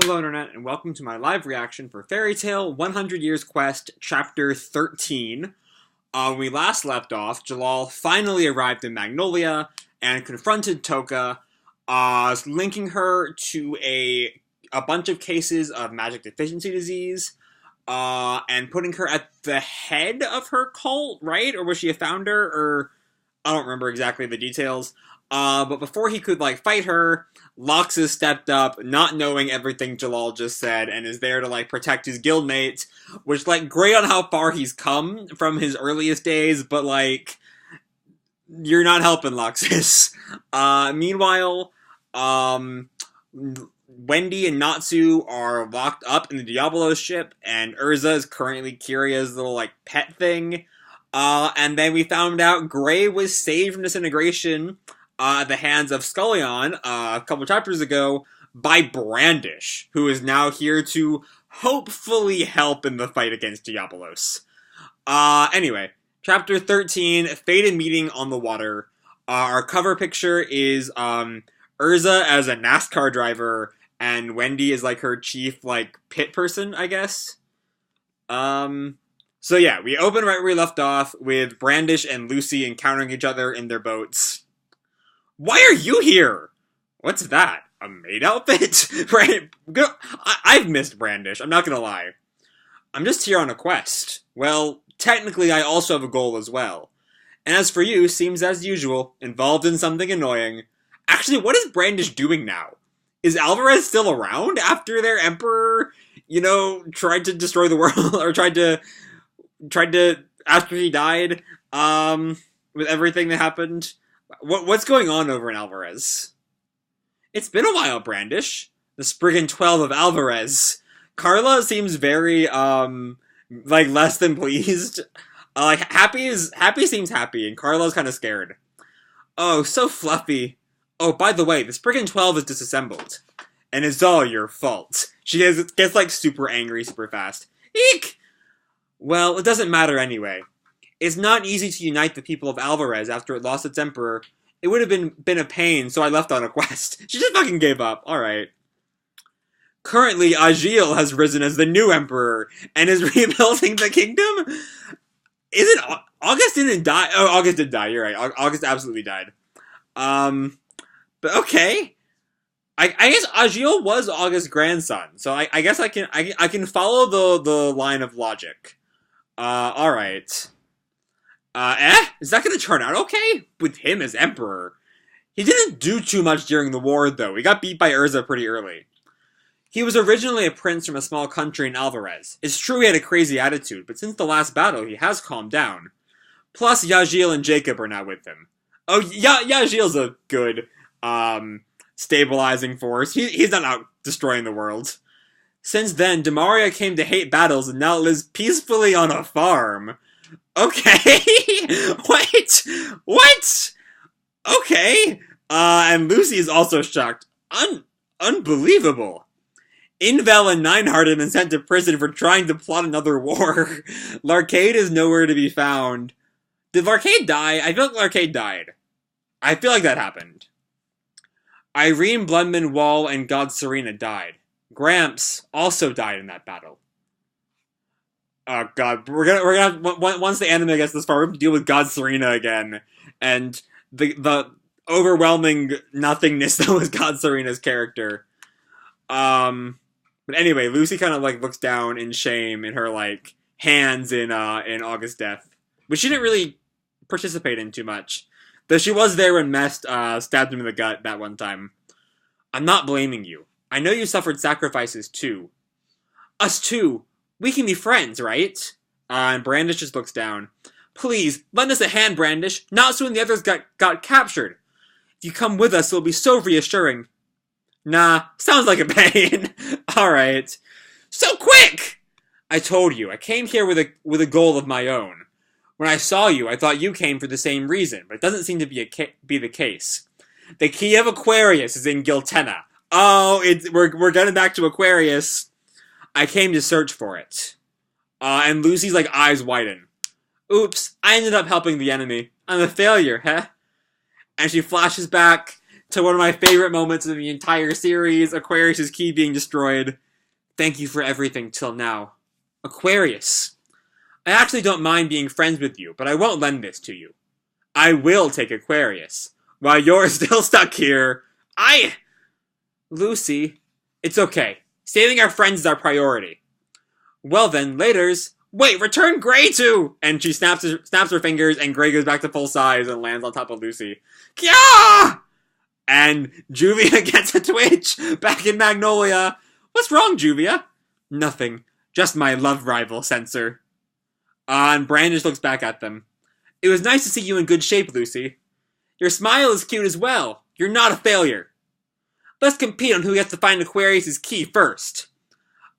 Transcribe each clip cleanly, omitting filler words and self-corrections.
Hello Internet, and welcome to my live reaction for Fairy Tale 100 Years Quest, Chapter 13. When we last left off, Jalal finally arrived in Magnolia and confronted Toka, linking her to a bunch of cases of magic deficiency disease, and putting her at the head of her cult, right? Or was she a founder? Or I don't remember exactly the details. But before he could, fight her, Lox has stepped up, not knowing everything Jalal just said, and is there to, protect his guildmates, which, great on how far he's come from his earliest days, but, you're not helping, Loxus. Meanwhile, Wendy and Natsu are locked up in the Diablo ship, and Urza is currently Kiria's little, pet thing. And then we found out Gray was saved from disintegration at the hands of Scullion a couple chapters ago by Brandish, who is now here to hopefully help in the fight against Diabolos. Anyway, Chapter 13, Fated Meeting on the Water. Our cover picture is Urza as a NASCAR driver, and Wendy is her chief pit person, I guess. So yeah, we open right where we left off with Brandish and Lucy encountering each other in their boats. Why are you here? What's that? A maid outfit? Right? I've missed Brandish, I'm not gonna lie. I'm just here on a quest. Well, technically I also have a goal as well. And as for you, seems as usual, involved in something annoying. Actually, what is Brandish doing now? Is Alvarez still around after their emperor, tried to destroy the world, or tried to, after he died, with everything that happened? What's going on over in Alvarez? It's been a while, Brandish. The Spriggan 12 of Alvarez. Carla seems very, less than pleased. Happy seems happy, and Carla's kind of scared. Oh, so fluffy. Oh, by the way, the Spriggan 12 is disassembled. And it's all your fault. She gets, super angry super fast. Eek! Well, it doesn't matter anyway. It's not easy to unite the people of Alvarez after it lost its emperor. It would have been a pain, so I left on a quest. She just fucking gave up. Alright. Currently, Agil has risen as the new emperor, and is rebuilding the kingdom? Isn't August didn't die? Oh, August did die, you're right. August absolutely died. But okay. I guess Agil was August's grandson, so I guess I can follow the line of logic. Alright. Is that gonna turn out okay? With him as emperor. He didn't do too much during the war, though. He got beat by Urza pretty early. He was originally a prince from a small country in Alvarez. It's true he had a crazy attitude, but since the last battle, he has calmed down. Plus, Yajil and Jacob are now with him. Oh, Yajil's a good, stabilizing force. He's not out destroying the world. Since then, Demaria came to hate battles and now lives peacefully on a farm. Okay. Wait. What? Okay. And Lucy is also shocked. Unbelievable. Invel and Nineheart have been sent to prison for trying to plot another war. Larcade is nowhere to be found. Did Larcade die? I feel like Larcade died. I feel like that happened. Irene, Blundman, Wall, and God Serena died. Gramps also died in that battle. Oh god, we're gonna have, once the anime gets this far, we're gonna deal with God Serena again, and the overwhelming nothingness that was God Serena's character. But anyway, Lucy kind of looks down in shame in her hands in August's death, which she didn't really participate in too much, though she was there when Mest stabbed him in the gut that one time. I'm not blaming you. I know you suffered sacrifices too. Us too. We can be friends, right? And Brandish just looks down. Please, lend us a hand, Brandish. Not so when the others got captured. If you come with us, it'll be so reassuring. Nah, sounds like a pain. Alright. So quick! I told you, I came here with a goal of my own. When I saw you, I thought you came for the same reason, but it doesn't seem to be the case. The key of Aquarius is in Giltena. Oh, we're getting back to Aquarius. I came to search for it. And Lucy's eyes widen. Oops, I ended up helping the enemy. I'm a failure, huh? And she flashes back to one of my favorite moments in the entire series, Aquarius' key being destroyed. Thank you for everything till now. Aquarius, I actually don't mind being friends with you, but I won't lend this to you. I will take Aquarius. While you're still stuck here, Lucy, it's okay. Saving our friends is our priority. Well then, laters. Wait, return Gray too! And she snaps her fingers, and Gray goes back to full size and lands on top of Lucy. Kya! And Juvia gets a twitch back in Magnolia. What's wrong, Juvia? Nothing. Just my love rival sensor. And Brandish looks back at them. It was nice to see you in good shape, Lucy. Your smile is cute as well. You're not a failure. Let's compete on who gets to find Aquarius' key first.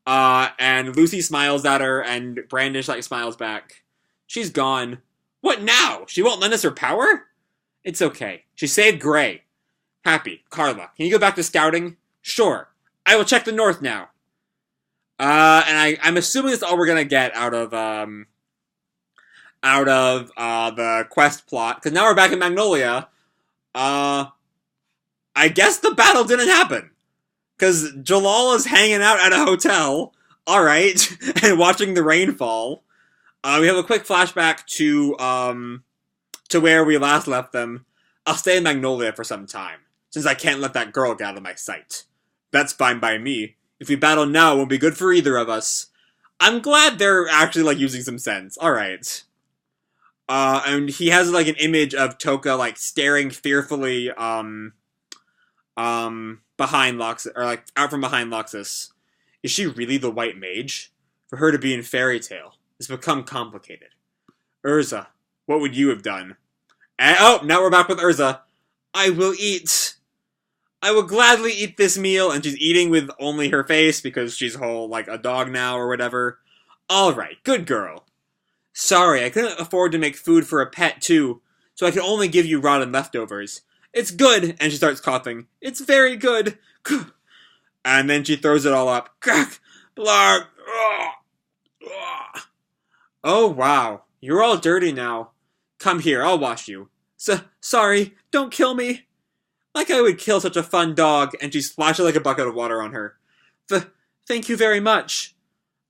And Lucy smiles at her, and Brandish, smiles back. She's gone. What now? She won't lend us her power? It's okay. She saved Gray. Happy. Carla, can you go back to scouting? Sure. I will check the north now. And I'm assuming that's all we're gonna get out of the quest plot, because now we're back in Magnolia. I guess the battle didn't happen. Because Jalal is hanging out at a hotel, alright, and watching the rain fall. We have a quick flashback to where we last left them. I'll stay in Magnolia for some time, since I can't let that girl get out of my sight. That's fine by me. If we battle now, it won't be good for either of us. I'm glad they're actually, using some sense. Alright. And he has, an image of Toka, staring fearfully, behind Loxus, or out from behind Loxus. Is she really the White Mage? For her to be in Fairy Tail, it's become complicated. Urza, what would you have done? And, now we're back with Urza. I will eat. I will gladly eat this meal, and she's eating with only her face because she's whole, a dog now or whatever. Alright, good girl. Sorry, I couldn't afford to make food for a pet too, so I could only give you rotten leftovers. It's good, and she starts coughing. It's very good. And then she throws it all up. Blarg. Oh, wow. You're all dirty now. Come here, I'll wash you. Sorry, don't kill me. Like I would kill such a fun dog, and she splashes a bucket of water on her. Thank you very much.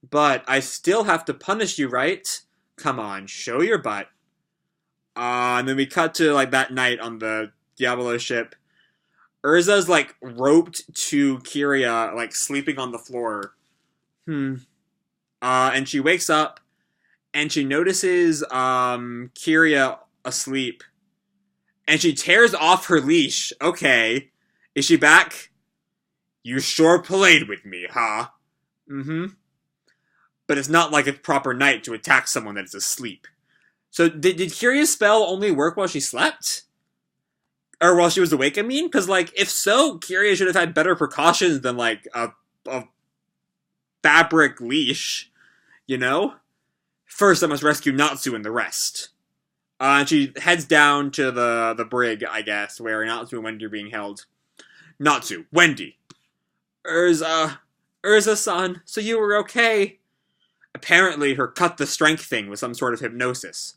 But I still have to punish you, right? Come on, show your butt. And then we cut to, that night on the Diablo ship. Urza's, roped to Kyria, sleeping on the floor. And she wakes up, and she notices, Kyria asleep. And she tears off her leash. Okay. Is she back? You sure played with me, huh? Mm-hmm. But it's not like a proper night to attack someone that is asleep. So, did Kyria's spell only work while she slept? Or while she was awake, I mean? Because, if so, Kyria should have had better precautions than, a fabric leash. You know? First, I must rescue Natsu and the rest. And she heads down to the brig, I guess, where Natsu and Wendy are being held. Natsu, Wendy. Urza-san, so you were okay? Apparently, her cut the strength thing was some sort of hypnosis.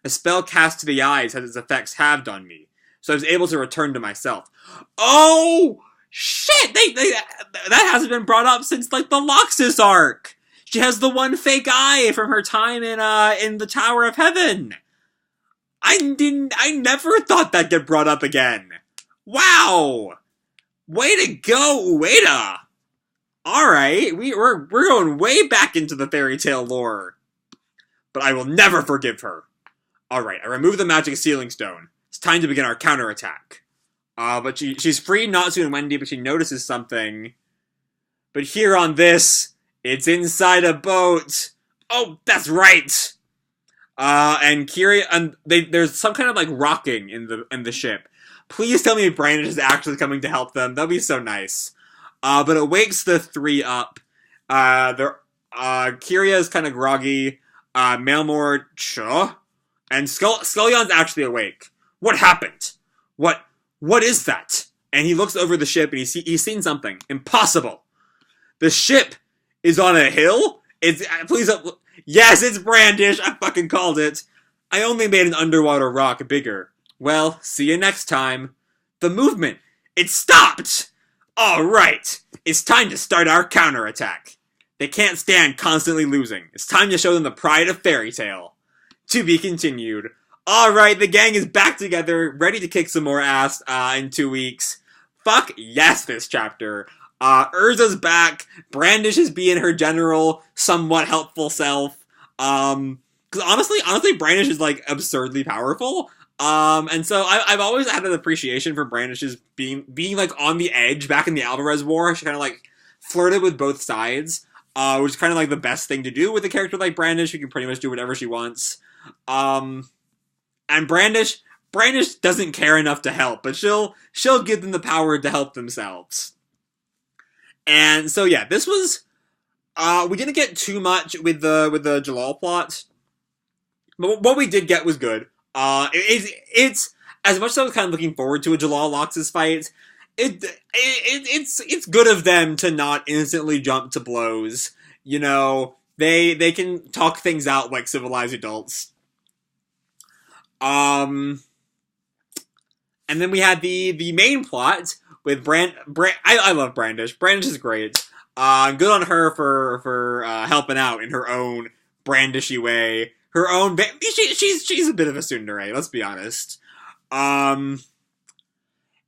A spell cast to the eyes has its effects halved on me, so I was able to return to myself. Oh! Shit! That hasn't been brought up since, the Loxus arc! She has the one fake eye from her time in the Tower of Heaven! I never thought that'd get brought up again! Wow! Way to go, Ueda! Alright, we're going way back into the fairy tale lore. But I will never forgive her. Alright, I remove the magic sealing stone. It's time to begin our counterattack. But she's freed Natsu and Wendy, but she notices something. But here on this, it's inside a boat. Oh, that's right! And Kyria, and there's some kind of rocking in the ship. Please tell me Brandish is actually coming to help them. That'd be so nice. But it wakes the three up. Kyria is kind of groggy. Mailmore, and Scullion's actually awake. What happened? What is that? And he looks over the ship and he's seen something. Impossible. The ship is on a hill? Yes, it's Brandish. I fucking called it. I only made an underwater rock bigger. Well, see you next time. The movement. It stopped! Alright, it's time to start our counterattack. They can't stand constantly losing. It's time to show them the pride of Fairy Tail. To be continued. Alright, the gang is back together, ready to kick some more ass in 2 weeks. Fuck yes, this chapter. Urza's back. Brandish is being her general, somewhat helpful self. Because honestly, Brandish is, like, absurdly powerful. And so I've always had an appreciation for Brandish's being, like, on the edge back in the Alvarez War. She kind of, like, flirted with both sides, which is kind of, like, the best thing to do with a character like Brandish, who can pretty much do whatever she wants. And Brandish doesn't care enough to help, but she'll give them the power to help themselves. And so yeah, this was, we didn't get too much with the Jalal plot, but what we did get was good. It's as much as I was kind of looking forward to a Jalal Lox's fight, it's good of them to not instantly jump to blows. You know, they can talk things out like civilized adults. And then we had the main plot with I love Brandish. Brandish is great. Good on her for helping out in her own Brandishy way. Her own, she's a bit of a tsundere, let's be honest. And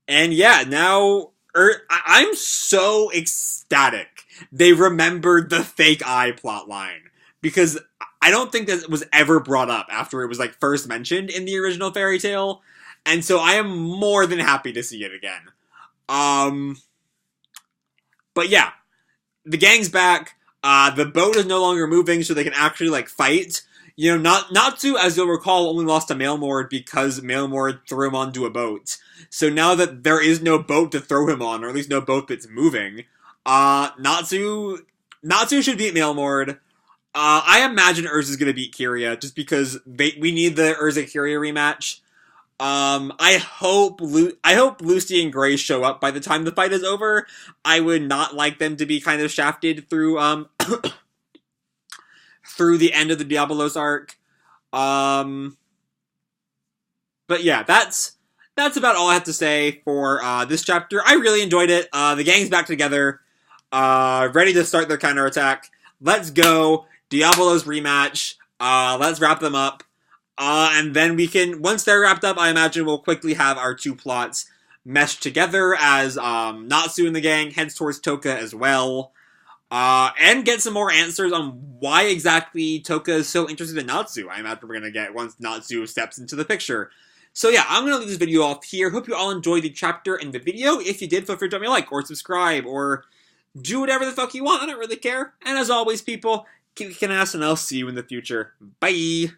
yeah, now I'm so ecstatic they remembered the fake eye plotline, because I don't think that it was ever brought up after it was, like, first mentioned in the original fairy tale, and so I am more than happy to see it again. But yeah, the gang's back. The boat is no longer moving, so they can actually, like, fight. You know, Natsu, as you'll recall, only lost to Mailmord because Mailmord threw him onto a boat. So now that there is no boat to throw him on, or at least no boat that's moving, Natsu should beat Mailmord. I imagine Urza's gonna beat Kiria, just because we need the Urza-Kiria rematch. I hope Lucy and Grace show up by the time the fight is over. I would not like them to be kind of shafted through, through the end of the Diabolos arc. But yeah, that's about all I have to say for, this chapter. I really enjoyed it. The gang's back together, ready to start their counterattack. Let's go. Diabolos rematch. Let's wrap them up. And then we can, once they're wrapped up, I imagine we'll quickly have our two plots meshed together as, Natsu and the gang heads towards Toka as well. And get some more answers on why exactly Toka is so interested in Natsu. I imagine we're gonna get once Natsu steps into the picture. So yeah, I'm gonna leave this video off here. Hope you all enjoyed the chapter and the video. If you did, feel free to drop me a like, or subscribe, or do whatever the fuck you want. I don't really care. And as always, people, keep kicking ass, and I'll see you in the future. Bye!